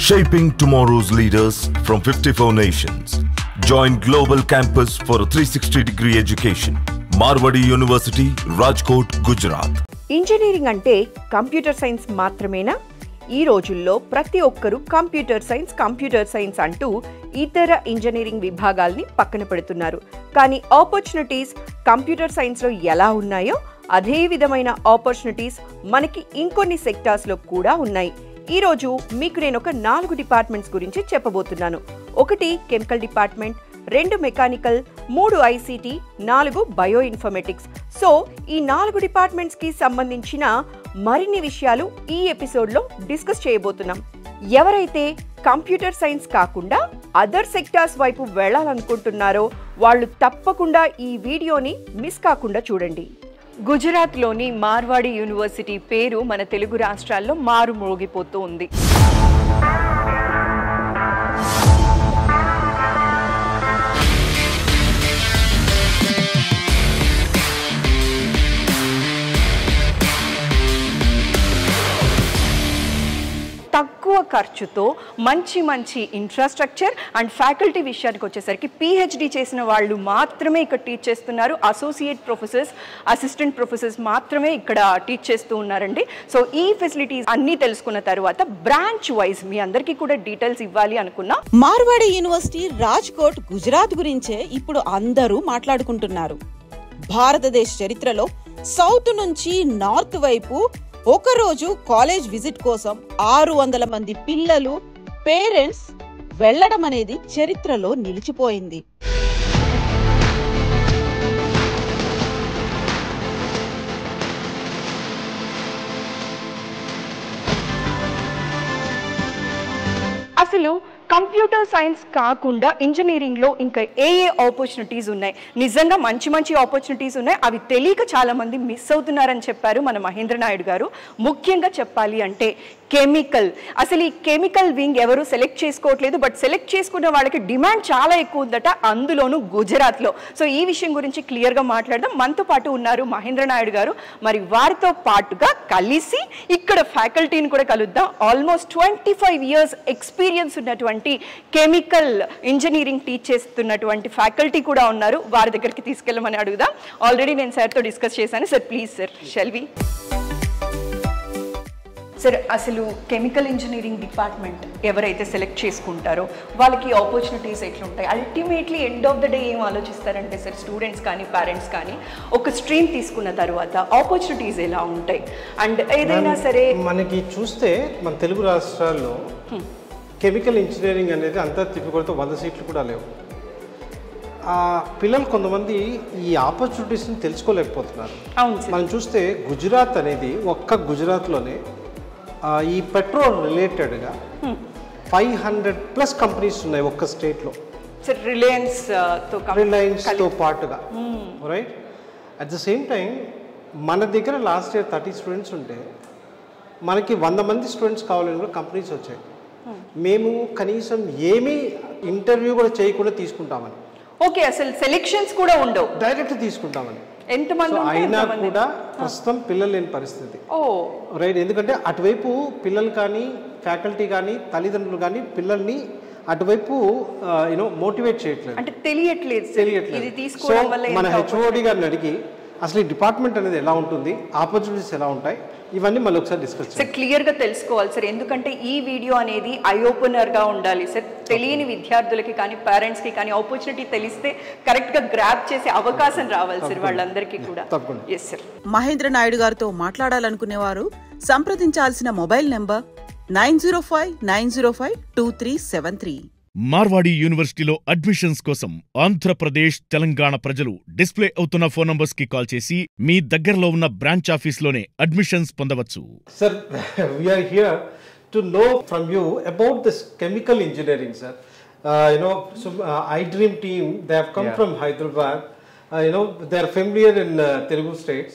Shaping tomorrow's leaders from 54 nations. Join Global Campus for a 360-degree education. Marwadi University, Rajkot, Gujarat. Engineering అంటే computer science మాత్రమేనా? ఈ రోజుల్లో ప్రతి ఒక్కరూ computer science అంటూ ఇతర ఇంజనీరింగ్ విభాగాల్ని పక్కన పెడుతున్నారు. కానీ ఆపర్చునిటీస్ కంప్యూటర్ సైన్స్లో ఎలా ఉన్నాయో అదే విధమైన ఆపర్చునిటీస్ మనకి ఇంకొన్ని సెక్టార్స్లో కూడా ఉన్నాయి. ఈరోజు మీకు నేను ఒక 4 డిపార్ట్మెంట్స్ గురించి చెప్పబోతున్నాను. 1 chemical department, 2 mechanical, 3 ICT, 4 bio informatics. So ఈ 4 డిపార్ట్మెంట్స్కి సంబంధించిన మరిన్ని విషయాలు ఈ ఎపిసోడ్లో డిస్కస్ చేయబోతున్నాం. ఎవరైతే కంప్యూటర్ సైన్స్ కాకుండా అదర్ సెక్టార్స్ వైపు వెళ్ళాలనుకుంటున్నారో వాళ్ళు తప్పకుండా ఈ వీడియోని మిస్ కాకుండా చూడండి. గుజరాత్లోని మార్వాడి యూనివర్సిటీ పేరు మన తెలుగు రాష్ట్రాల్లో మారుమోగిపోతూ ఉంది. తక్కువ ఖర్చుతో మంచి ఇన్ఫ్రాస్ట్రక్చర్ అండ్ ఫ్యాకల్టీ విషయానికి వచ్చేసరికి పిహెచ్డి చేసిన వాళ్ళు మాత్రమే ఇక్కడ టీచ్ చేస్తున్నారు. అసోసియేట్ ప్రొఫెసర్స్, అసిస్టెంట్ ప్రొఫెసర్స్ మాత్రమే ఇక్కడ టీచ్ చేస్తూ ఉన్నారండి. సో ఈ ఫెసిలిటీస్ అన్నీ తెలుసుకున్న తర్వాత బ్రాంచ్ వైజ్ మీ అందరికీ కూడా డీటెయిల్స్ ఇవ్వాలి అనుకున్నా. మార్వాడి యూనివర్సిటీ రాజ్కోట్, గుజరాత్ గురించే ఇప్పుడు అందరూ మాట్లాడుకుంటున్నారు. భారతదేశ చరిత్రలో సౌత్ నుంచి నార్త్ వైపు ఒకరోజు కాలేజ్ విజిట్ కోసం 600 మంది పిల్లలు, పేరెంట్స్ వెళ్లడం అనేది చరిత్రలో నిలిచిపోయింది. అసలు కంప్యూటర్ సైన్స్ కాకుండా ఇంజనీరింగ్లో ఇంకా ఏ ఆపర్చునిటీస్ ఉన్నాయి? నిజంగా మంచి ఆపర్చునిటీస్ ఉన్నాయి. అవి తెలియక చాలామంది మిస్ అవుతున్నారని చెప్పారు మన మహేంద్ర నాయుడు గారు. ముఖ్యంగా చెప్పాలి అంటే కెమికల్. అసలు ఈ కెమికల్ వింగ్ ఎవరు సెలెక్ట్ చేసుకోవట్లేదు, బట్ సెలెక్ట్ చేసుకున్న వాళ్ళకి డిమాండ్ చాలా ఎక్కువ ఉందట, అందులోనూ గుజరాత్లో. సో ఈ విషయం గురించి క్లియర్గా మాట్లాడదాం. మనతో పాటు ఉన్నారు మహేంద్ర నాయుడు గారు. మరి వారితో పాటుగా కలిసి ఇక్కడ ఫ్యాకల్టీని కూడా కలుద్దాం. ఆల్మోస్ట్ 25 years ఎక్స్పీరియన్స్ ఉన్నటువంటి కెమికల్ ఇంజనీరింగ్ టీచ్ చేస్తున్నటువంటి ఫ్యాకల్టీ కూడా ఉన్నారు. వారి దగ్గరికి తీసుకెళ్ళమని అడుగుదాం. ఆల్రెడీ నేను సార్తో డిస్కస్ చేశాను. Sir please sir, shall we? Sir, అసలు కెమికల్ ఇంజనీరింగ్ డిపార్ట్మెంట్ ఎవరైతే సెలెక్ట్ చేసుకుంటారో వాళ్ళకి ఆపర్చునిటీస్ ఎట్లుంటాయి? Ultimately end of the day ఏం ఆలోచిస్తారంటే సార్, స్టూడెంట్స్ కానీ పేరెంట్స్ కానీ ఒక స్ట్రీమ్ తీసుకున్న తర్వాత ఆపర్చునిటీస్ ఎలా ఉంటాయి? అండ్ ఏదైనా సరే మనకి చూస్తే మన తెలుగు రాష్ట్రాల్లో కెమికల్ ఇంజనీరింగ్ అనేది అంతా తిప్పికొడితే 100 సీట్లు కూడా లేవు. పిల్లలు కొంతమంది ఈ ఆపర్చునిటీస్ని తెలుసుకోలేకపోతున్నారు. మనం చూస్తే గుజరాత్ అనేది ఒక్క గుజరాత్లోనే ఈ పెట్రోల్ రిలేటెడ్గా 500+ కంపెనీస్ ఉన్నాయి ఒక్క స్టేట్లో. రిలయన్స్తో పాటుగా, right? At the same time మన దగ్గర లాస్ట్ ఇయర్ 30 స్టూడెంట్స్ ఉంటే మనకి 100 మంది స్టూడెంట్స్ కావాలని కూడా కంపెనీస్ వచ్చాయి. మేము కనీసం ఏమీ ఇంటర్వ్యూ కూడా చేయకుండా తీసుకుంటామని. ఓకే, అసలు సెలెక్షన్స్ కూడా ఉండవు, డైరెక్ట్ తీసుకుంటామని. ఎంతమంది అయినా కూడా ప్రస్తుతం పిల్లలు లేని పరిస్థితి, రైట్? ఎందుకంటే అటువైపు పిల్లలు కానీ, ఫ్యాకల్టీ కానీ, తల్లిదండ్రులు కానీ పిల్లల్ని అటువైపు మోటివేట్ చేయట్లేదు, అంటే తెలియట్లేదు. సో మన హెచ్ఓడి గారిని అడిగి అసలు ఈ డిపార్ట్మెంట్ అనేది ఎలా ఉంటుంది, ఆపర్చునిటీస్ ఎలా ఉంటాయి, ఇవన్నీ మళ్ళీ ఒకసారి డిస్కస్ చేయాలి. సార్ క్లియర్గా తెలుసుకోవాలి సార్, ఎందుకంటే ఈ వీడియో అనేది ఐ ఓపెనర్గా ఉండాలి సార్. తెలియని విద్యార్థులకి కానీ పేరెంట్స్కి కానీ ఆపర్చునిటీ తెలిస్తే కరెక్ట్గా గ్రాప్ చేసే అవకాశం రావాలి సార్ వాళ్ళందరికీ కూడా. Yes sir. మహేంద్ర నాయుడు గారితో మాట్లాడాలనుకునేవారు సంప్రదించాల్సిన మొబైల్ నెంబర్ 9059052373. మార్వాడి యూనివర్సిటీలో అడ్మిషన్స్ కోసం ఆంధ్రప్రదేశ్, తెలంగాణ ప్రజలు డిస్ప్లే అవుతున్న ఫోన్ నంబర్స్ కి కాల్ చేసి మీ దగ్గరలో ఉన్న బ్రాంచ్ ఆఫీస్లోనే అడ్మిషన్స్ పొందవచ్చు. Sir, we are here to know from you about this chemical engineering, sir. iDream team, they have come from Hyderabad. They are familiar in Telugu states.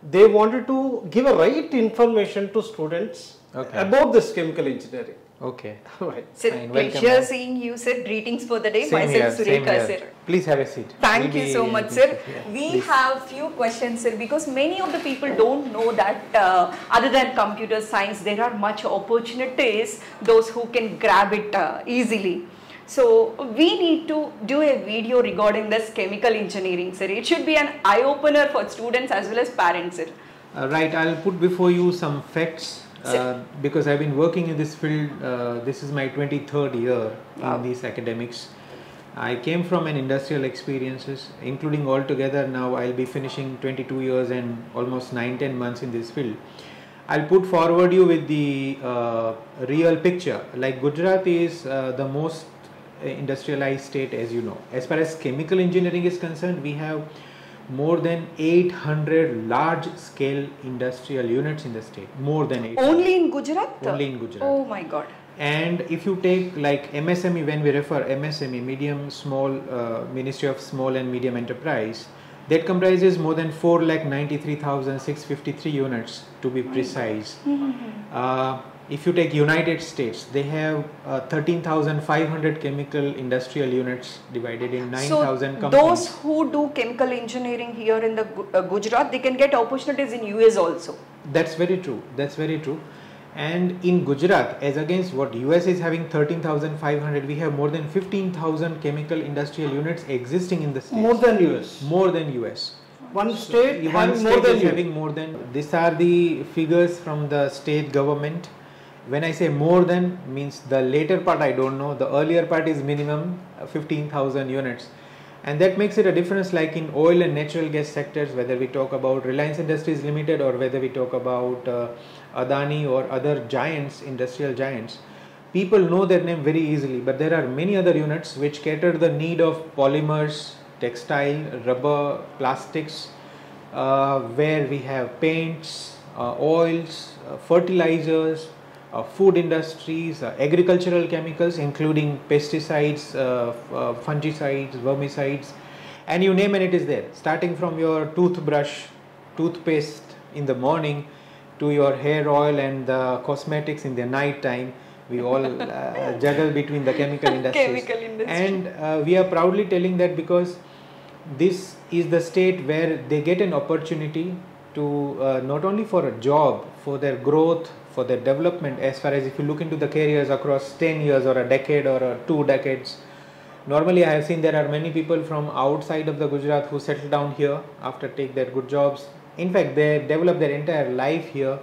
They wanted to give a right information to students Okay. about this chemical engineering. Okay. Right. Sir, Fine, welcome, pleasure ma'am. seeing you, sir. Greetings for the day. Same Myself, here, same Surekha, here. sir. Please have a seat. Thank We'll you be so much, happy sir. to- yeah, We please. have few questions, sir, because many of the people don't know that other than computer science, there are much opportunities, those who can grab it easily. So we need to do a video regarding this chemical engineering, sir. It should be an eye-opener for students as well as parents, sir. Right, I'll put before you some facts because I've been working in this field. This is my 23rd year in these academics. I came from an industrial experiences, including altogether now I'll be finishing 22 years and almost 9-10 months in this field. I'll put forward you with the real picture. Like Gujarat is the most industrialized state, as you know. As far as chemical engineering is concerned, we have more than 800 large scale industrial units in the state. More than 800. Only in Gujarat? Only in Gujarat. Oh my God. And if you take like MSME, when we refer MSME, medium small Ministry of Small and Medium Enterprise, that comprises more than 4,93,653 units to be precise. If you take United States, they have 13,500 chemical industrial units divided in 9,000 So companies. those who do chemical engineering here in the Gujarat, they can get opportunities in US also. That's very true. That's very true. And in Gujarat, as against what US is having 13,500, we have more than 15,000 chemical industrial units existing in the state. More than US. More than US. One state One having state more than is you. having more than. These are the figures from the state government. When I say more than, means the later part I don't know. The earlier part is minimum 15,000 units. And that makes it a difference, like in oil and natural gas sectors, whether we talk about Reliance Industries Limited or whether we talk about Adani or other giants, industrial giants. People know their name very easily, but there are many other units which cater the need of polymers, textile, rubber, plastics, where we have paints, oils, fertilizers, food industries, agricultural chemicals including pesticides, fungicides, vermicides, and you name it is there, starting from your toothbrush, toothpaste in the morning to your hair oil and the cosmetics in the night time. We all juggle between the chemical industries. Chemical industry. And we are proudly telling that because this is the state where they get an opportunity to not only for a job, for their growth, for their development, as far as if you look into the careers across 10 years or a decade or 2 decades. Normally I have seen there are many people from outside of the Gujarat who settle down here after take their good jobs. In fact, they develop their entire life here,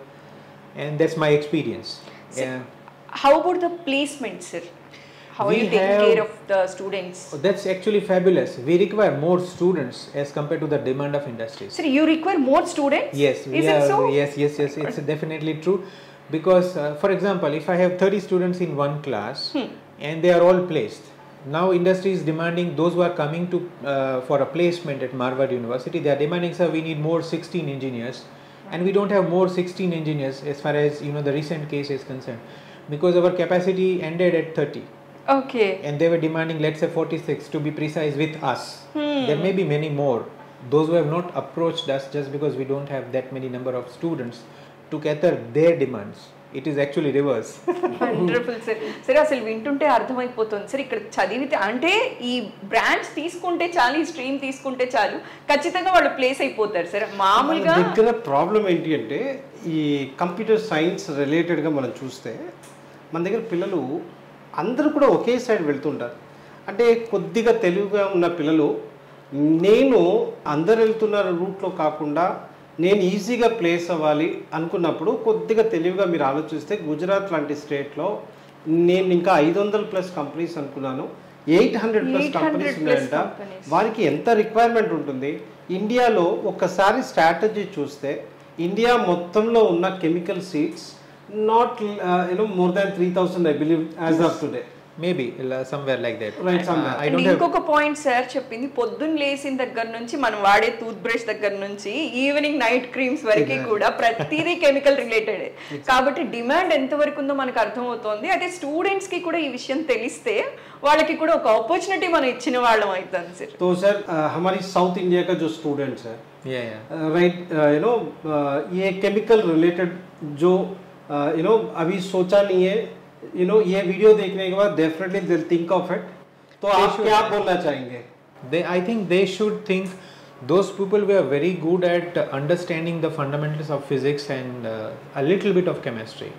and that's my experience. Yeah. How about the placement, sir? How are We you taking have- care of the students? That's actually fabulous. We require more students as compared to the demand of industries. Sir, you require more students? Yes, Is it so? Yes, it's definitely true. Because, for example, if I have 30 students in one class and they are all placed, now industry is demanding those who are coming to for a placement at Marwar University. They are demanding, sir, we need more 16 engineers, and we don't have more 16 engineers as far as the recent case is concerned, because our capacity ended at 30. Okay. And they were demanding, let's say 46 to be precise with us. There may be many more, those who have not approached us just because we don't have that many number of students to cater their demands. It is actually reverse. Wonderful sir. సరే, అసలు వింటుంటే అర్థమైపోతుంది sir, ఇక్కడ చదివితే అంటే ఈ branch తీసుకుంటే చాలు, ఈ స్ట్రీమ్ తీసుకుంటే చాలు, ఖచ్చితంగా వాళ్ళు ప్లేస్ అయిపోతారు సార్. మామూలుగా మన దగ్గర ప్రాబ్లం ఏంటి అంటే ఈ కంప్యూటర్ సైన్స్ రిలేటెడ్గా మనం చూస్తే మన దగ్గర పిల్లలు అందరూ కూడా ఒకే సైడ్ వెళ్తుంటారు. అంటే కొద్దిగా తెలివిగా ఉన్న పిల్లలు, నేను అందరు వెళ్తున్న రూట్లో కాకుండా నేను ఈజీగా ప్లేస్ అవ్వాలి అనుకున్నప్పుడు కొద్దిగా తెలివిగా మీరు ఆలోచిస్తే గుజరాత్ లాంటి స్టేట్లో నేను ఇంకా 500+ కంపెనీస్ అనుకున్నాను, 800+ కంపెనీస్ ఉన్నాయంట. వారికి ఎంత రిక్వైర్మెంట్ ఉంటుంది? ఇండియాలో ఒక్కసారి స్ట్రాటజీ చూస్తే ఇండియా మొత్తంలో ఉన్న chemical seeds not more than 3,000 I believe as of today. Maybe somewhere like that. Right, somewhere. I don't have. ఇంకొక పాయింట్ సార్ చెప్పింది, పొద్దున్న లేసిన దగ్గర నుంచి మనం వాడే టూత్ బ్రష్ దగ్గర నుంచి ఈవినింగ్ నైట్ క్రీమ్స్ వరకు కూడా ప్రతిదీ కెమికల్ రిలేటెడ్. కాబట్టి డిమాండ్ ఎంత వరకు ఉందో మనకు అర్థమవుతోంది. అయితే స్టూడెంట్స్ కి కూడా ఈ విషయం తెలిస్తే వాళ్ళకి కూడా ఒక ఆపర్చునిటీ మనం ఇచ్చిన వాళ్ళం అవుతుంది సార్. तो सर हमारी साउथ इंडिया का जो स्टूडेंट्स है, Yeah. राइट, ये केमिकल रिलेटेड जो अभी सोचा नहीं है, ये वीडियो देखने के बाद definitely they will think of it. तो आप क्या बोलना चाहेंगे? I think they should think those people were very good at understanding the fundamentals of physics and a little bit of chemistry.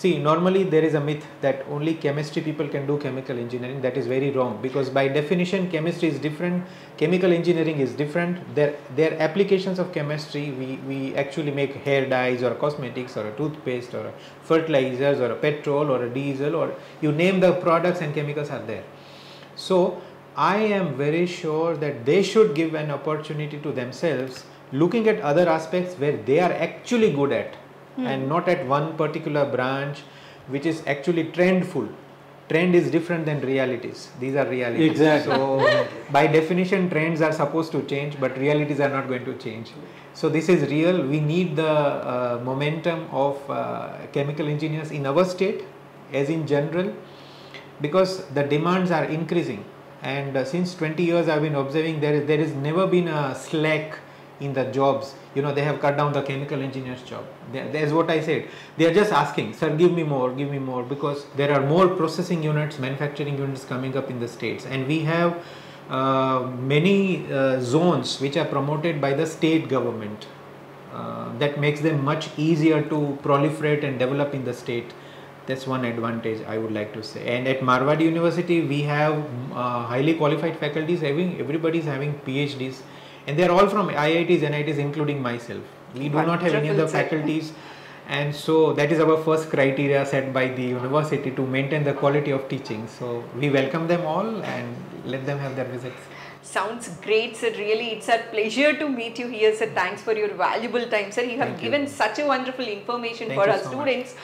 See, normally there is a myth that only chemistry people can do chemical engineering. That is very wrong, because by definition chemistry is different, chemical engineering is different. Their applications of chemistry, we actually make hair dyes or cosmetics or a toothpaste or a fertilizers or a petrol or a diesel, or you name the products and chemicals are there. So I am very sure that they should give an opportunity to themselves, looking at other aspects where they are actually good at, and not at one particular branch which is actually trendful. Trend is different than realities. These are realities. Exactly. So by definition trends are supposed to change, but realities are not going to change. So this is real. We need the momentum of chemical engineers in our state as in general, because the demands are increasing. And since 20 years I have been observing there is never been a slack in the jobs. They have cut down the chemical engineers job. That's what I said. They are just asking, sir, give me more, because there are more processing units, manufacturing units coming up in the states, and we have many zones which are promoted by the state government. That makes them much easier to proliferate and develop in the state. That's one advantage I would like to say. And at Marwadi University we have highly qualified faculties. Everybody is having PhDs, and they are all from IITs, NITs, including myself. We do not have any other faculties, and so that is our first criteria set by the university to maintain the quality of teaching. So we welcome them all and let them have their visits. Sounds great, sir. Really, it's a pleasure to meet you here, sir. Thanks for your valuable time, sir. You have given such a wonderful information for our students,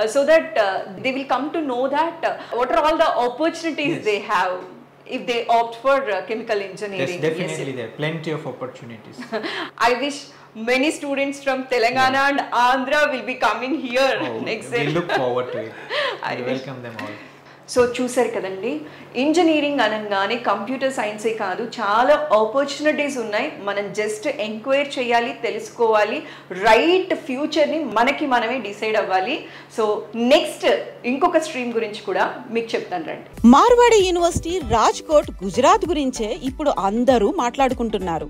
so that they will come to know that what are all the opportunities they have if they opt for chemical engineering. Yes, definitely there. Plenty of opportunities. I wish many students from Telangana and Andhra will be coming here next year. We look forward to it. We welcome them all. So చూసారు కదండి, engineering అనగానే computer సైన్సే కాదు, చాలా opportunities ఉన్నాయి. మనం just enquire చేయాలి, తెలుసుకోవాలి, right ఫ్యూచర్ని మనమే డిసైడ్ అవ్వాలి. సో నెక్స్ట్ ఇంకొక స్ట్రీమ్ గురించి కూడా మీకు చెప్తాను రండి. మార్వాడి యూనివర్సిటీ రాజ్కోట్ గుజరాత్ గురించే ఇప్పుడు అందరూ మాట్లాడుకుంటున్నారు.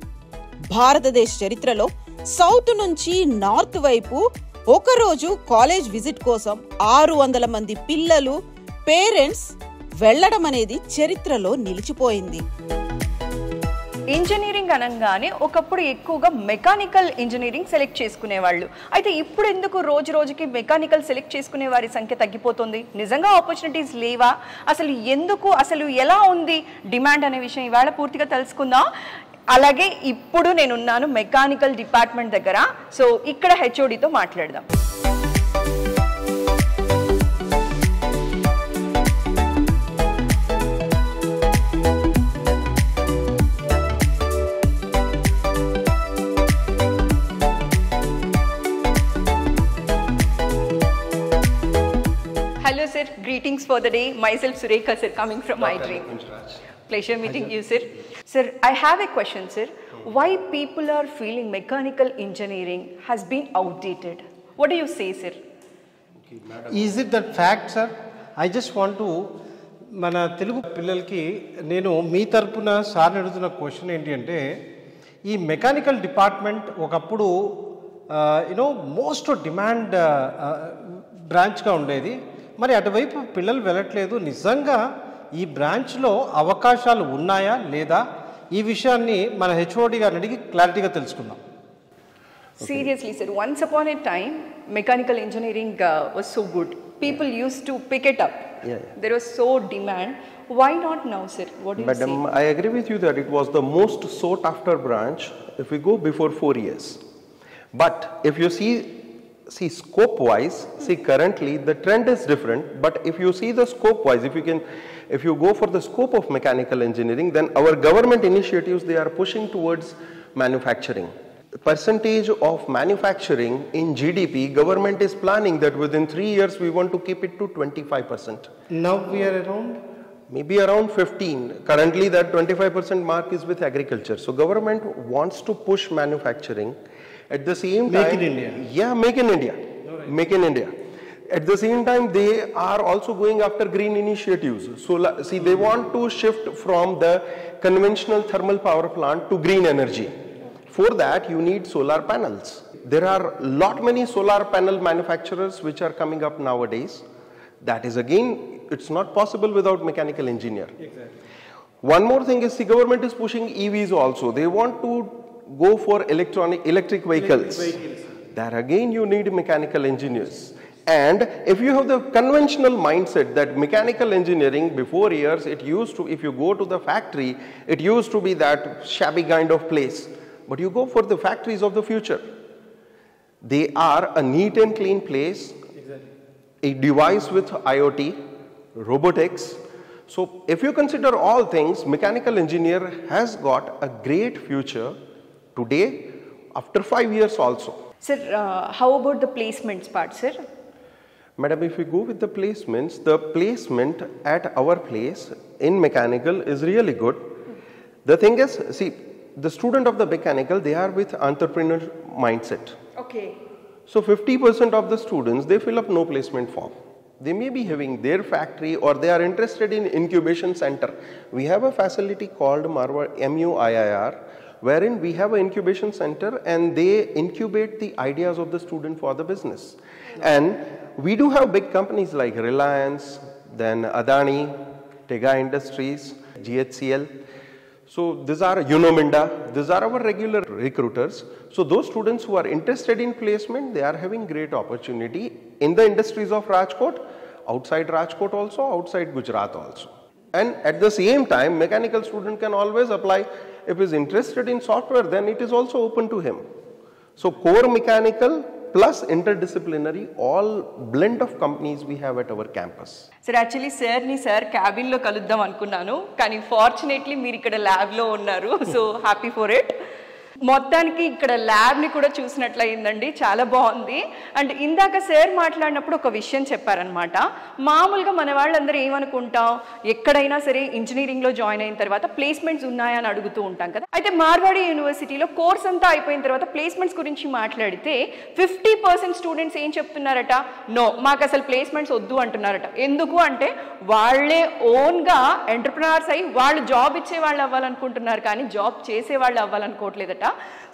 భారతదేశ చరిత్రలో సౌత్ నుంచి నార్త్ వైపు ఒకరోజు కాలేజ్ విజిట్ కోసం 600 మంది పిల్లలు, పేరెంట్స్ వెళ్ళడం అనేది చరిత్రలో నిలిచిపోయింది. ఇంజనీరింగ్ అనగానే ఒకప్పుడు ఎక్కువగా మెకానికల్ ఇంజనీరింగ్ సెలెక్ట్ చేసుకునేవాళ్ళు. అయితే ఇప్పుడు ఎందుకు రోజు రోజుకి మెకానికల్ సెలెక్ట్ చేసుకునే వారి సంఖ్య తగ్గిపోతుంది? నిజంగా ఆపర్చునిటీస్ లేవా? అసలు ఎందుకు, అసలు ఎలా ఉంది డిమాండ్ అనే విషయం ఇవాళ పూర్తిగా తెలుసుకుందాం. అలాగే ఇప్పుడు నేనున్నాను మెకానికల్ డిపార్ట్మెంట్ దగ్గర. సో ఇక్కడ హెచ్ఓడితో మాట్లాడదాం. Hello sir, greetings for the day. Myself Surekha sir, coming from iDream. Pleasure meeting you sir. Sir, I have a question sir. Why people are feeling mechanical engineering has been outdated? What do you say sir? Is it that fact sir? I just want to మన తెలుగు పిల్లలకి నేను మీ తరపున sir అడుగుతున్న question ఏంటి అంటే, ఈ mechanical department ఒకప్పుడు most demand బ్రాంచ్గా ఉండేది. మరి అటువైపు పిల్లలు వెళ్ళట్లేదు. నిజంగా ఈ బ్రాంచ్లో అవకాశాలు ఉన్నాయా లేదా, ఈ విషయాన్ని మన హెచ్ఓడి గారిని అడిగి క్లారిటీగా తెలుసుకుందాం. Seriously sir, once upon a time mechanical engineering was so good. People used to pick it up. There was so demand. Why not now sir? What do you say? Madam, I agree with you that it was the most sought after branch if we go before 4 years. But if you see scope wise, see currently the trend is different, but if you see the scope wise, if you go for the scope of mechanical engineering, then our government initiatives, they are pushing towards manufacturing. Percentage of manufacturing in GDP, government is planning that within 3 years we want to keep it to 25%. Now we are around maybe around 15. Currently that 25% mark is with agriculture. So government wants to push manufacturing. At the same time, Make in India. Yeah, make in India. Right. Make in India. At the same time, they are also going after green initiatives. So, see, they want to shift from the conventional thermal power plant to green energy. For that, you need solar panels. There are many solar panel manufacturers which are coming up nowadays. That is again, it's not possible without mechanical engineer. Exactly. One more thing is the government is pushing EVs also. They want to go for electric vehicles. There again, you need mechanical engineers. And if you have the conventional mindset that mechanical engineering before years, it used to, if you go to the factory, it used to be that shabby kind of place. But you go for the factories of the future. They are a neat and clean place, a device with IoT, robotics. So if you consider all things, mechanical engineer has got a great future today, after 5 years also. Sir, how about the placements part, sir? Madam, if we go with the placement at our place in mechanical is really good. The thing is, see, the student of the mechanical, they are with entrepreneur mindset. Okay. So 50% of the students, they fill up no placement form. They may be having their factory or they are interested in incubation center. We have a facility called MUIIR, wherein we have an incubation center and they incubate the ideas of the student for the business. And we do have big companies like Reliance, then Adani, Tega Industries, GHCL. So these are Unominda, these are our regular recruiters. So those students who are interested in placement, they are having great opportunity in the industries of Rajkot, outside Rajkot also, outside Gujarat also. And at the same time, mechanical student can always apply. If he is interested in software, then it is also open to him. So core mechanical plus interdisciplinary, all blend of companies we have at our campus. Sir, actually sir cabin lo kaluddam anukunnanu, kani fortunately meer ikkada lab lo unnaru, so happy for it. మొత్తానికి ఇక్కడ ల్యాబ్ని కూడా చూసినట్లయిందండి, చాలా బాగుంది. And ఇందాక sir మాట్లాడినప్పుడు ఒక విషయం చెప్పారనమాట. మామూలుగా మన వాళ్ళందరూ ఏమనుకుంటాం, ఎక్కడైనా సరే ఇంజనీరింగ్లో జాయిన్ అయిన తర్వాత ప్లేస్మెంట్స్ ఉన్నాయని అడుగుతూ ఉంటాం కదా. అయితే మార్వాడి యూనివర్సిటీలో కోర్స్ అంతా అయిపోయిన తర్వాత ప్లేస్మెంట్స్ గురించి మాట్లాడితే 50% స్టూడెంట్స్ ఏం చెప్తున్నారట, నో మాకు అసలు ప్లేస్మెంట్స్ వద్దు అంటున్నారట. ఎందుకు అంటే వాళ్ళే ఓన్గా ఎంటర్ప్రెనర్స్ అయ్యి వాళ్ళు జాబ్ ఇచ్చే వాళ్ళు అవ్వాలనుకుంటున్నారు, కానీ జాబ్ చేసే వాళ్ళు అవ్వాలనుకోవట్లేదట.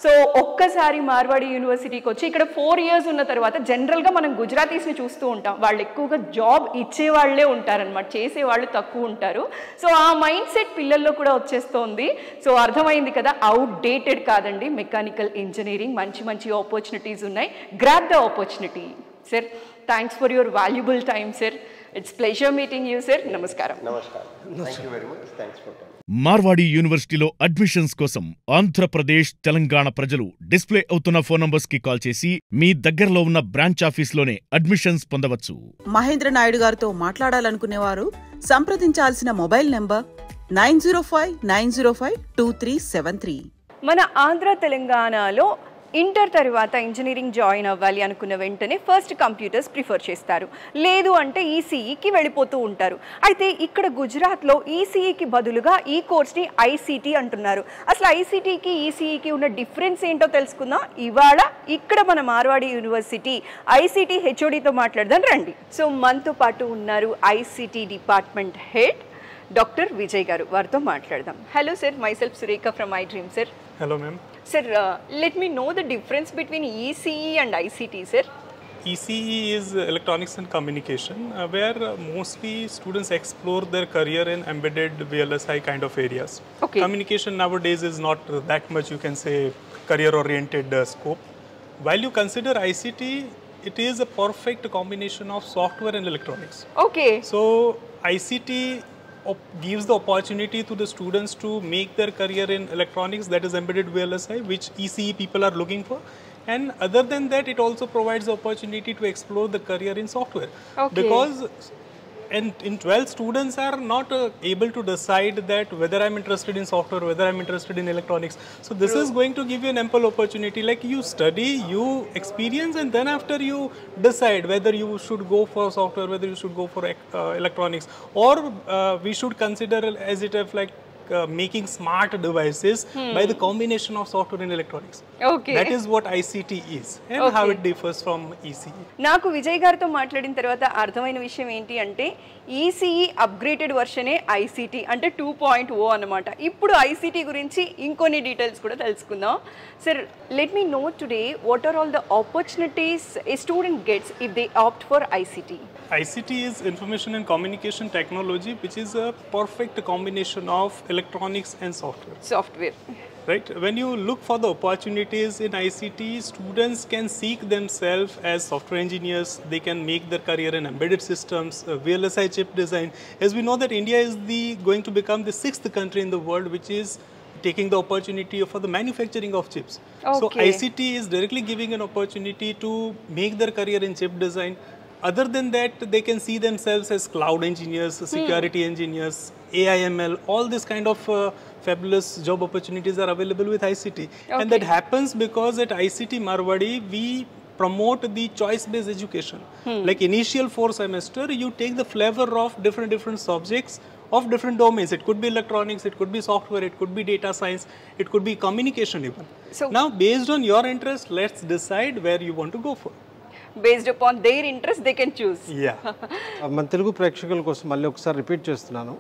సో ఒక్కసారి మార్వాడి యూనివర్సిటీకి వచ్చి ఇక్కడ 4 years ఉన్న తర్వాత జనరల్గా మనం గుజరాతీస్ని చూస్తూ ఉంటాం, వాళ్ళు ఎక్కువగా జాబ్ ఇచ్చే వాళ్ళే ఉంటారనమాట, చేసేవాళ్ళు తక్కువ ఉంటారు. సో ఆ మైండ్ సెట్ పిల్లల్లో కూడా వచ్చేస్తోంది. సో అర్థమైంది కదా, అవుట్డేటెడ్ కాదండి మెకానికల్ ఇంజనీరింగ్, మంచి మంచి ఆపర్చునిటీస్ ఉన్నాయి. Grab the opportunity. Sir, thanks for your valuable time sir. It's pleasure meeting you sir. నమస్కారం. నమస్కారం. Thank you very much. Thanks for time. Marwadi యూనివర్సిటీలో అడ్మిషన్స్ కోసం ఆంధ్రప్రదేశ్, తెలంగాణ ప్రజలు డిస్ప్లే అవుతున్న ఫోన్ నంబర్స్ కి కాల్ చేసి మీ దగ్గరలో ఉన్న బ్రాంచ్ ఆఫీస్లోనే అడ్మిషన్స్ పొందవచ్చు. మహేంద్ర నాయుడు గారితో మాట్లాడాలనుకునేవారు సంప్రదించాల్సిన మొబైల్ నంబర్ 9059052373. మన ఆంధ్ర తెలంగాణలో ఇంటర్ తర్వాత ఇంజనీరింగ్ జాయిన్ అవ్వాలి అనుకున్న వెంటనే ఫస్ట్ కంప్యూటర్స్ ప్రిఫర్ చేస్తారు, లేదు అంటే ఈసీఈకి వెళ్ళిపోతూ ఉంటారు. అయితే ఇక్కడ గుజరాత్లో ఈసీఈకి బదులుగా ఈ కోర్స్ని ఐసీటీ అంటున్నారు. అసలు ఐసీటీకి ఈసీఈకి ఉన్న డిఫరెన్స్ ఏంటో తెలుసుకుందాం ఇవాళ ఇక్కడ మన మార్వాడి యూనివర్సిటీ ఐసీటీ హెచ్ఓడితో మాట్లాడదాం రండి. సో మనతో పాటు ఉన్నారు ICT department head doctor Vijay గారు, వారితో మాట్లాడదాం. Hello sir, my self Surekha from I dream sir. Hello ma'am. Sir, let me know the difference between ECE and ICT, sir. ECE is electronics and communication, where mostly students explore their career in embedded VLSI kind of areas. Okay. Communication nowadays is not that much, you can say, career oriented scope. While you consider ICT, it is a perfect combination of software and electronics. Okay. So ICT gives the opportunity to the students to make their career in electronics, that is embedded VLSI, which ECE people are looking for. And other than that, it also provides the opportunity to explore the career in software. Okay. Because in 12 students are not able to decide that whether I'm interested in software, whether I'm interested in electronics. So this is going to give you an ample opportunity, like you study, you experience, and then after you decide whether you should go for software, whether you should go for electronics, or we should consider as it if like making smart devices by the combination of software and electronics. Okay. That is what ICT is and how it differs from ECE. నాకు విజయ్ గారితో మాట్లాడిన తర్వాత అర్థమైన విషయం ఏంటి అంటే ECE upgraded వర్షనే ICT అంటే 2.0 అన్నమాట. ఇప్పుడు ఐసీటీ గురించి ఇంకొన్ని డీటెయిల్స్ కూడా తెలుసుకుందాం. Sir, let me know today what are all the opportunities a student gets if they opt for ICT. ICT is information and communication technology, which is a perfect combination of electronics and software. Right? When you look for the opportunities in ICT, students can seek themselves as software engineers. They can make their career in embedded systems, VLSI chip design. As we know that India is going to become the 6th country in the world which is taking the opportunity for the manufacturing of chips. So ICT is directly giving an opportunity to make their career in chip design. Other than that, they can see themselves as cloud engineers, security engineers, AIML, all this kind of fabulous job opportunities are available with ICT. And that happens because at ICT Marwadi, we promote the choice-based education. Like initial 4 semester, you take the flavor of different subjects of different domains. It could be electronics, it could be software, it could be data science, it could be communication even. So now, based on your interest, let's decide where you want to go for. Based upon their interest, they can choose. Yeah. మన తెలుగు ప్రేక్షకుల కోసం మళ్ళీ ఒకసారి repeat చేస్తున్నాను.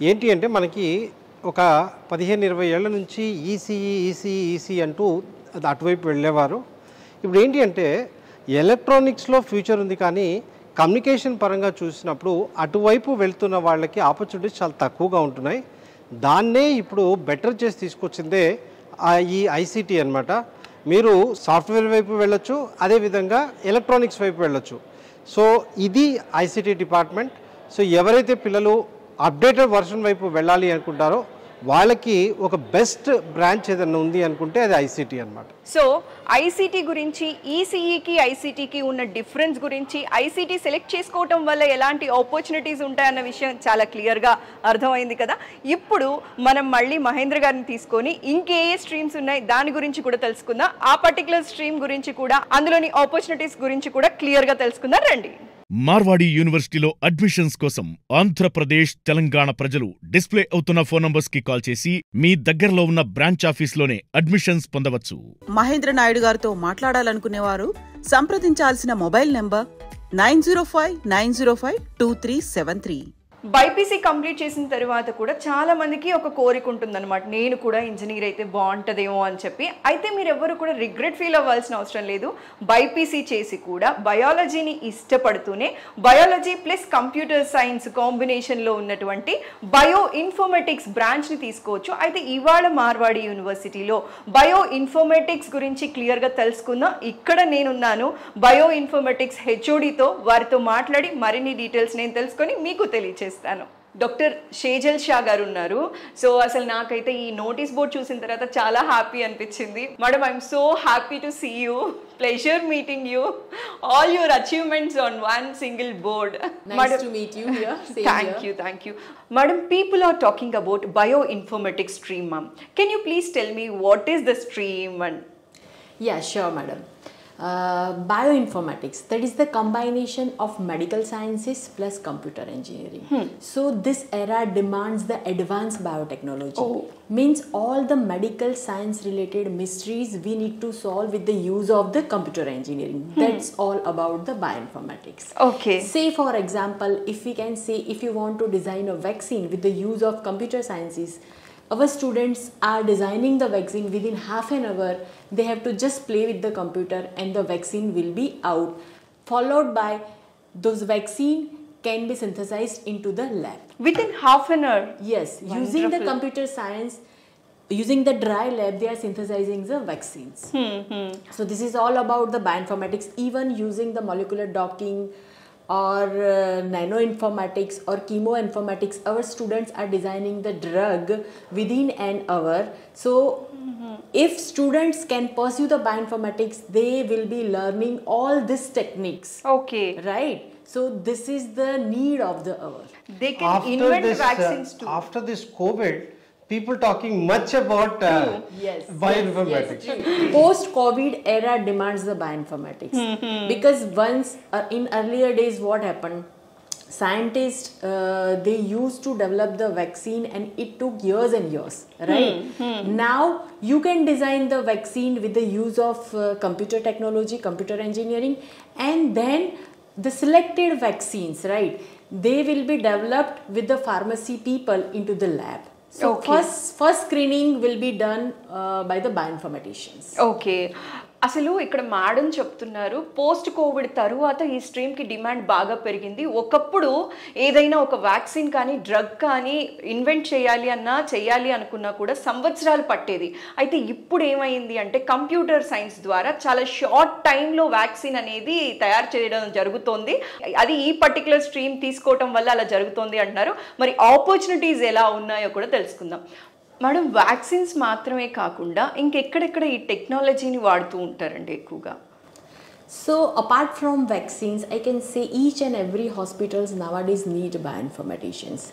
ఏంటి అంటే మనకి ఒక 15-20 ఏళ్ల నుంచి ఈసీ అంటూ అది అటువైపు వెళ్ళేవారు. ఇప్పుడు ఏంటి అంటే ఎలక్ట్రానిక్స్లో ఫ్యూచర్ ఉంది, కానీ కమ్యూనికేషన్ పరంగా చూసినప్పుడు అటువైపు వెళ్తున్న వాళ్ళకి ఆపర్చునిటీస్ చాలా తక్కువగా ఉంటున్నాయి. దాన్నే ఇప్పుడు బెటర్ చేసి తీసుకొచ్చిందే ఈ ఐసీటీ అన్నమాట. మీరు సాఫ్ట్వేర్ వైపు వెళ్ళొచ్చు, అదేవిధంగా ఎలక్ట్రానిక్స్ వైపు వెళ్ళొచ్చు. సో ఇది ఐసీటీ డిపార్ట్మెంట్. సో ఎవరైతే పిల్లలు అప్డేటెడ్ వర్షన్ వైపు వెళ్ళాలి అనుకుంటారో వాళ్ళకి ఒక బెస్ట్ బ్రాంచ్ ఏదైనా ఉంది అనుకుంటే అది ఐసీటీ అన్నమాట. సో ఐసీటీ గురించి, ఈసీఈకి ఐసీటీకి ఉన్న డిఫరెన్స్ గురించి, ఐసీటీ సెలెక్ట్ చేసుకోవటం వల్ల ఎలాంటి ఆపర్చునిటీస్ ఉంటాయన్న విషయం చాలా క్లియర్గా అర్థమైంది కదా. ఇప్పుడు మనం మళ్ళీ మహేంద్ర గారిని తీసుకొని ఇంకే స్ట్రీమ్స్ ఉన్నాయి దాని గురించి కూడా తెలుసుకుందాం. ఆ పర్టికులర్ స్ట్రీమ్ గురించి కూడా, అందులోని ఆపర్చునిటీస్ గురించి కూడా క్లియర్గా తెలుసుకుందాం. రండి. మార్వాడి యూనివర్సిటీలో అడ్మిషన్స్ కోసం ఆంధ్రప్రదేశ్, తెలంగాణ ప్రజలు డిస్ప్లే అవుతున్న ఫోన్ నంబర్స్ కి కాల్ చేసి మీ దగ్గరలో ఉన్న బ్రాంచ్ ఆఫీస్లోనే అడ్మిషన్స్ పొందవచ్చు. మహేంద్ర నాయుడు గారితో మాట్లాడాలనుకునేవారు సంప్రదించాల్సిన మొబైల్ నెంబర్ 9059052373. బైపీసీ కంప్లీట్ చేసిన తర్వాత కూడా చాలా మందికి ఒక కోరిక ఉంటుందన్నమాట, నేను కూడా ఇంజనీర్ అయితే బాగుంటుందేమో అని చెప్పి. అయితే మీరు ఎవరు కూడా రిగ్రెట్ ఫీల్ అవ్వాల్సిన అవసరం లేదు. బైపీసీ చేసి కూడా బయాలజీని ఇష్టపడుతూనే బయాలజీ ప్లస్ కంప్యూటర్ సైన్స్ కాంబినేషన్లో ఉన్నటువంటి బయో ఇన్ఫర్మేటిక్స్ బ్రాంచ్ని తీసుకోవచ్చు. అయితే ఇవాళ మార్వాడి యూనివర్సిటీలో బయో ఇన్ఫర్మేటిక్స్ గురించి క్లియర్గా తెలుసుకుందాం. ఇక్కడ నేనున్నాను బయో ఇన్ఫర్మేటిక్స్ హెచ్ఓడితో. వారితో మాట్లాడి మరిన్ని డీటెయిల్స్ నేను తెలుసుకొని మీకు తెలియచేస్తాను. డాక్టర్ షేజల్ షా గారు ఉన్నారు. సో అసలు నాకైతే ఈ నోటీస్ బోర్డ్ చూసిన తర్వాత చాలా హ్యాపీ అనిపించింది. Madam, I'm so happy to see you. Pleasure meeting you. All your achievements on one single board. Nice to meet you here. Thank you. Madam, people are talking about bioinformatics stream, ma'am. Can you please tell me what is the stream? Yeah, sure, madam. Bioinformatics, that is the combination of medical sciences plus computer engineering. So this era demands the advanced biotechnology. Means all the medical science related mysteries we need to solve with the use of the computer engineering. That's all about the bioinformatics. Okay. Say for example, if we can say, if you want to design a vaccine with the use of computer sciences, our students are designing the vaccine within half an hour. They have to just play with the computer and the vaccine will be out. Followed by those vaccine can be synthesized into the lab. Within half an hour? Yes. Wonderful. Using the computer science, using the dry lab, they are synthesizing the vaccines. So this is all about the bioinformatics. Even using the molecular docking or nanoinformatics or chemoinformatics, our students are designing the drug within an hour. So if students can pursue the bioinformatics, they will be learning all these techniques. Okay. Right? So this is the need of the hour. They can invent vaccines too. After this COVID, people talking much about bioinformatics. Yes. Post-COVID era demands the bioinformatics. Because once in earlier days what happened, scientists they used to develop the vaccine and it took years and years, right? Now you can design the vaccine with the use of computer technology, computer engineering, and then the selected vaccines, right, they will be developed with the pharmacy people into the lab. So first screening will be done by the bioinformaticians. Okay. అసలు ఇక్కడ madam చెప్తున్నారు post Covid తరువాత ఈ స్ట్రీమ్కి demand బాగా పెరిగింది. ఒకప్పుడు ఏదైనా ఒక వ్యాక్సిన్ కానీ డ్రగ్ కానీ ఇన్వెంట్ చేయాలి అనుకున్నా కూడా సంవత్సరాలు పట్టేది. అయితే ఇప్పుడు ఏమైంది అంటే కంప్యూటర్ సైన్స్ ద్వారా చాలా షార్ట్ టైంలో వ్యాక్సిన్ అనేది తయారు చేయడం జరుగుతోంది. అది ఈ పర్టికులర్ స్ట్రీమ్ తీసుకోవటం వల్ల అలా జరుగుతోంది అంటున్నారు. మరి ఆపర్చునిటీస్ ఎలా ఉన్నాయో కూడా తెలుసుకుందాం. మేడం, వ్యాక్సిన్స్ మాత్రమే కాకుండా ఇంకెక్కడెక్కడ ఈ టెక్నాలజీని వాడుతూ ఉంటారండి ఎక్కువగా? So apart from vaccines, I can say each and every hospitals nowadays need bioinformaticians.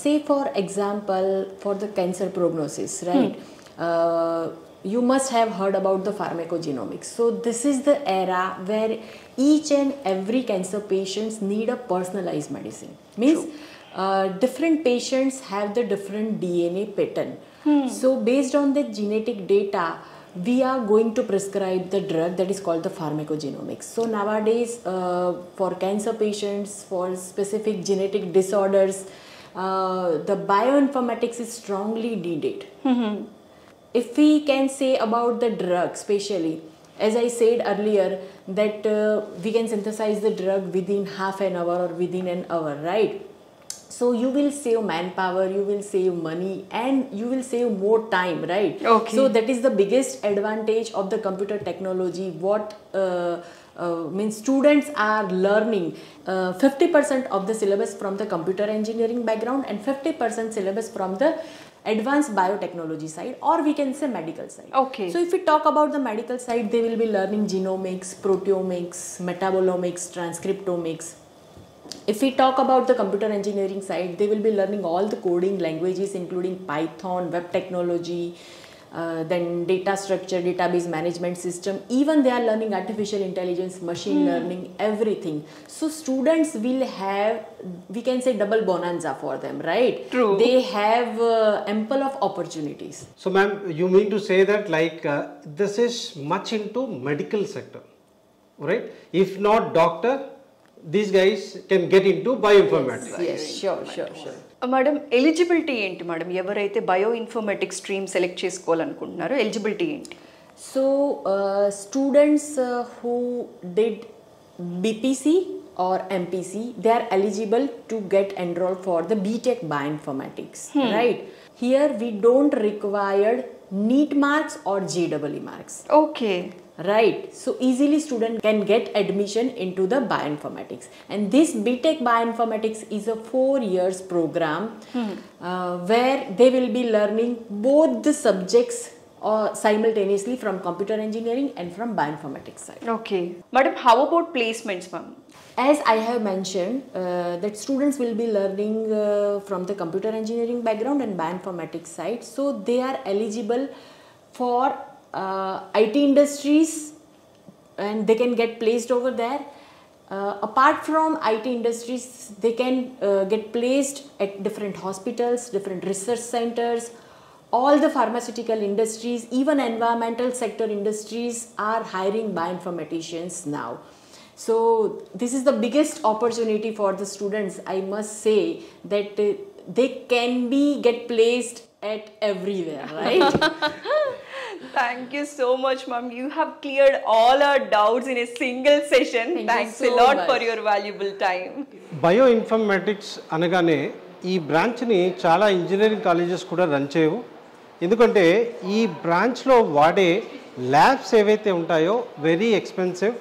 Say for example, for the cancer prognosis, right? You must have heard about the pharmacogenomics. So this is the era where each and every cancer patients need a personalized medicine. Means different patients have the different DNA pattern. So based on the genetic data, we are going to prescribe the drug that is called the pharmacogenomics. So nowadays for cancer patients, for specific genetic disorders, the bioinformatics is strongly needed. If we can say about the drug especially, as I said earlier, that we can synthesize the drug within half an hour or within an hour, right? So you will save manpower, you will save money, and you will save more time, right? Okay. So that is the biggest advantage of the computer technology. What means students are learning 50% of the syllabus from the computer engineering background and 50% syllabus from the advanced biotechnology side, or we can say medical side. Okay. So if we talk about the medical side, they will be learning genomics, proteomics, metabolomics, transcriptomics. If we talk about the computer engineering side, they will be learning all the coding languages including Python, web technology, then data structure, database management system. Even they are learning artificial intelligence, machine learning, everything. So students will have, we can say, double bonanza for them, right? True. They have ample of opportunities. So ma'am, you mean to say that like this is much into medical sector, right? If not doctor, these guys can get into bioinformatics. Yes, sure. Madam, eligibility ఏంటి madam? ఎవరైతే bio informatics stream select చేసుకోవాలనుకుంటున్నారో eligibility ఏంటి? So students who did BPC or MPC, they are eligible to get enrolled for the BTech Bioinformatics, right? Here we don't require NEET marks or JEE marks. Okay. Right, so easily student can get admission into the bioinformatics, and this BTech Bioinformatics is a 4 years program where they will be learning both the subjects simultaneously from computer engineering and from bioinformatics side. Okay. Madam, how about placements, ma'am? As I have mentioned, that students will be learning from the computer engineering background and bioinformatics side, so they are eligible for IT industries and they can get placed over there. Apart from IT industries, they can get placed at different hospitals, different research centers, all the pharmaceutical industries, even environmental sector industries are hiring bioinformaticians now. So this is the biggest opportunity for the students. I must say that they can get placed at everywhere, right? Thank you so much, ma'am. You have cleared all our doubts in a single session. Thanks so a lot much for your valuable time. Bio informatics అనగానే ఈ బ్రాంచ్ని చాలా engineering colleges కూడా run చేయవు. ఎందుకంటే ఈ బ్రాంచ్లో వాడే labs ఏవైతే ఉంటాయో వెరీ ఎక్స్పెన్సివ్,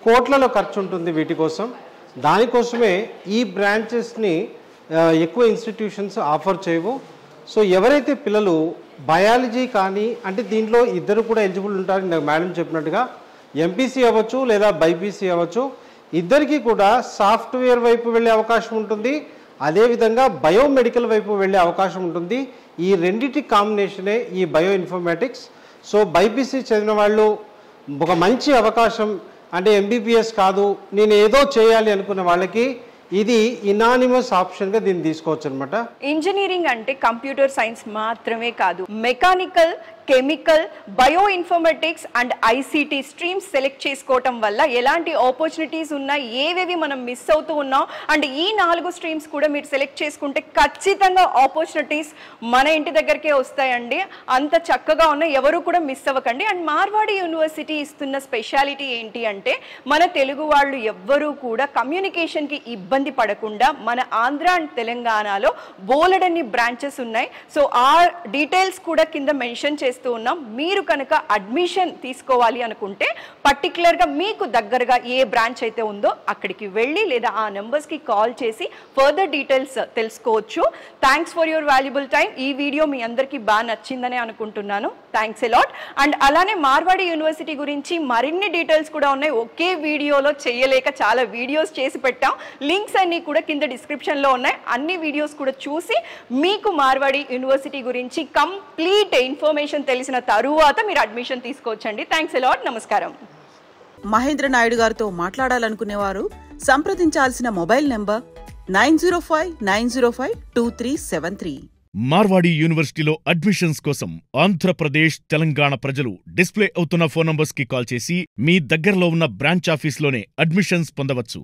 కోట్లలో ఖర్చు ఉంటుంది వీటి కోసం. దానికోసమే ఈ బ్రాంచెస్ని ఎక్కువ ఇన్స్టిట్యూషన్స్ ఆఫర్ చేయవు. సో ఎవరైతే పిల్లలు బయాలజీ కానీ, అంటే దీంట్లో ఇద్దరు కూడా ఎలిజిబుల్ ఉంటారు, నాకు మేడం చెప్పినట్టుగా ఎంపీసీ అవ్వచ్చు లేదా బైపీసీ అవ్వచ్చు, ఇద్దరికీ కూడా సాఫ్ట్వేర్ వైపు వెళ్ళే అవకాశం ఉంటుంది, అదేవిధంగా బయోమెడికల్ వైపు వెళ్ళే అవకాశం ఉంటుంది. ఈ రెండింటి కాంబినేషనే ఈ బయో ఇన్ఫర్మేటిక్స్. సో బైపీసీ చదివిన వాళ్ళు ఒక మంచి అవకాశం, అంటే ఎంబీబీఎస్ కాదు నేను ఏదో చేయాలి అనుకున్న వాళ్ళకి ఇది ఇనానిమస్ ఆప్షన్గా దీన్ని తీసుకోవచ్చు అనమాట. ఇంజనీరింగ్ అంటే కంప్యూటర్ సైన్స్ మాత్రమే కాదు, mechanical, chemical, bio informatics and ICT streams select చేసుకోవటం వల్ల ఎలాంటి ఆపర్చునిటీస్ ఉన్నాయి, ఏవేవి మనం మిస్ అవుతూ ఉన్నాం, అండ్ ఈ 4 స్ట్రీమ్స్ కూడా మీరు సెలెక్ట్ చేసుకుంటే ఖచ్చితంగా ఆపర్చునిటీస్ మన ఇంటి దగ్గరికే వస్తాయండి. అంత చక్కగా ఉన్నాయి, ఎవరు కూడా మిస్ అవ్వకండి. అండ్ మార్వాడి యూనివర్సిటీ ఇస్తున్న స్పెషాలిటీ ఏంటి అంటే మన తెలుగు వాళ్ళు ఎవ్వరూ కూడా కమ్యూనికేషన్కి ఇబ్బంది పడకుండా మన ఆంధ్ర అండ్ తెలంగాణలో బోలెడన్ని బ్రాంచెస్ ఉన్నాయి. సో ఆ డీటెయిల్స్ కూడా కింద మెన్షన్ చేస్తున్నాం. మీరు కనుక అడ్మిషన్ తీసుకోవాలి అనుకుంటే పర్టికులర్గా మీకు దగ్గరగా ఏ బ్రాంచ్ అయితే ఉందో అక్కడికి వెళ్ళి లేదా ఆ నెంబర్స్కి కాల్ చేసి ఫర్దర్ డీటెయిల్స్ తెలుసుకోవచ్చు. Thanks for your valuable time. ఈ వీడియో మీ అందరికీ బాగా నచ్చిందని అనుకుంటున్నాను. Thanks a lot. అండ్ అలానే మార్వాడి యూనివర్సిటీ గురించి మరిన్ని డీటెయిల్స్ కూడా ఉన్నాయి. ఒకే వీడియోలో చేయలేక చాలా వీడియోస్ చేసి పెట్టాం. లింక్స్ అన్నీ కూడా కింద డిస్క్రిప్షన్లో ఉన్నాయి. అన్ని వీడియోస్ కూడా చూసి మీకు మార్వాడి యూనివర్సిటీ గురించి కంప్లీట్ ఇన్ఫర్మేషన్ తెలిసిన తరువాత మీరు అడ్మిషన్ తీసుకోవచ్చండి. Thanks a lot. నమస్కారం. మహేంద్ర నాయుడు గారితో మాట్లాడాలనుకునేవారు సంప్రదించాల్సిన మొబైల్ నంబర్ 9059052373. మార్వాడి యూనివర్సిటీలో అడ్మిషన్స్ కోసం ఆంధ్రప్రదేశ్, తెలంగాణ ప్రజలు డిస్ప్లే అవుతున్న ఫోన్ నంబర్స్ కి కాల్ చేసి మీ దగ్గరలో ఉన్న బ్రాంచ్ ఆఫీస్లోనే అడ్మిషన్స్ పొందవచ్చు.